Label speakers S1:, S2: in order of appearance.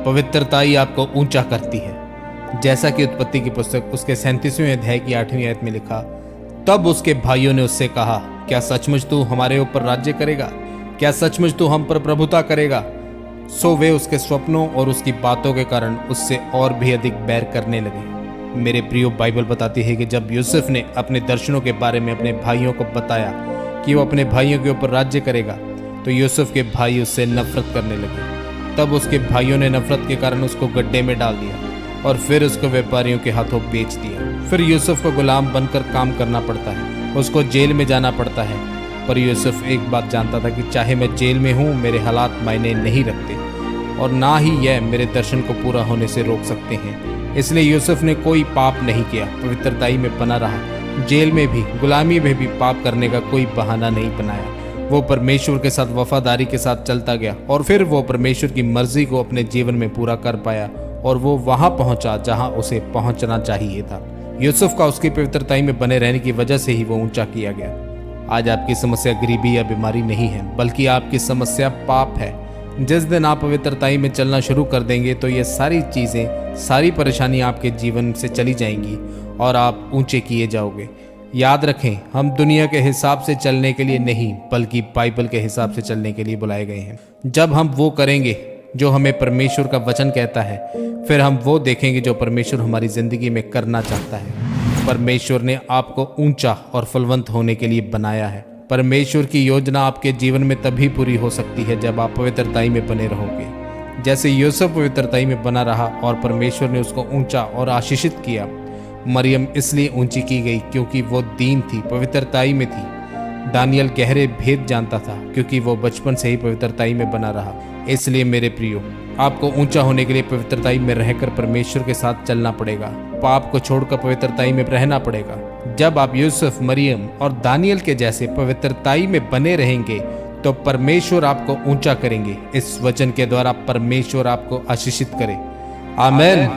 S1: पवित्रता ही आपको ऊंचा करती है। जैसा कि उत्पत्ति की पुस्तक उसके 37वें अध्याय की 8वीं आयत में लिखा, तब उसके भाइयों ने उससे कहा, क्या सचमुच तू हमारे ऊपर राज्य करेगा? क्या सचमुच तू हम पर प्रभुता करेगा? सो वे उसके स्वप्नों और उसकी बातों के कारण उससे और भी अधिक बैर करने लगे। मेरे प्रियो, बाइबल बताती है कि जब यूसुफ ने अपने दर्शनों के बारे में अपने भाइयों को बताया कि वो अपने भाइयों के ऊपर राज्य करेगा, तो यूसुफ के भाई उससे नफरत करने लगे। तब उसके भाइयों ने नफरत के कारण उसको गड्ढे में डाल दिया और फिर उसको व्यापारियों के हाथों बेच दिया। फिर यूसुफ को गुलाम बनकर काम करना पड़ता है, उसको जेल में जाना पड़ता है। पर यूसुफ एक बात जानता था कि चाहे मैं जेल में हूँ, मेरे हालात मायने नहीं रखते और ना ही यह मेरे दर्शन को पूरा होने से रोक सकते हैं। इसलिए यूसुफ ने कोई पाप नहीं किया, पवित्रताई में बना रहा। जेल में भी, गुलामी में भी पाप करने का कोई बहाना नहीं बनाया। वो परमेश्वर के साथ वफादारी के साथ चलता गया और फिर वो परमेश्वर की मर्जी को अपने जीवन में पूरा कर पाया और वो वहां पहुंचा जहां उसे पहुंचना चाहिए था। यूसुफ का उसकी पवित्रताई में बने रहने की वजह से ही वो ऊंचा किया गया। आज आपकी समस्या गरीबी या बीमारी नहीं है, बल्कि आपकी समस्या पाप है। जिस दिन आप पवित्रताई में चलना शुरू कर देंगे तो ये सारी चीज़ें, सारी परेशानी आपके जीवन से चली जाएंगी और आप ऊंचे किए जाओगे। याद रखें, हम दुनिया के हिसाब से चलने के लिए नहीं, बल्कि बाइबल के हिसाब से चलने के लिए बुलाए गए हैं। जब हम वो करेंगे जो हमें परमेश्वर का वचन कहता है, फिर हम वो देखेंगे जो परमेश्वर हमारी ज़िंदगी में करना चाहता है। परमेश्वर ने आपको ऊंचा और फलवंत होने के लिए बनाया है। परमेश्वर की योजना आपके जीवन में तभी पूरी हो सकती है जब आप पवित्रताई में बने रहोगे। जैसे यूसुफ पवित्रताई में बना रहा और परमेश्वर ने उसको ऊंचा और आशीषित किया। मरियम इसलिए ऊंची की गई क्योंकि वो दीन थी, पवित्रताई में थी। दानियल गहरे भेद जानता था क्योंकि वो बचपन से ही पवित्रताई में बना रहा। इसलिए मेरे प्रियो, आपको ऊंचा होने के लिए पवित्रताई में रहकर परमेश्वर के साथ चलना पड़ेगा। पाप को छोड़कर पवित्रताई में रहना पड़ेगा। जब आप यूसुफ, मरियम और दानियल के जैसे पवित्रताई में बने रहेंगे तो परमेश्वर आपको ऊंचा करेंगे। इस वचन के द्वारा परमेश्वर आपको आशीषित करे। आमीन।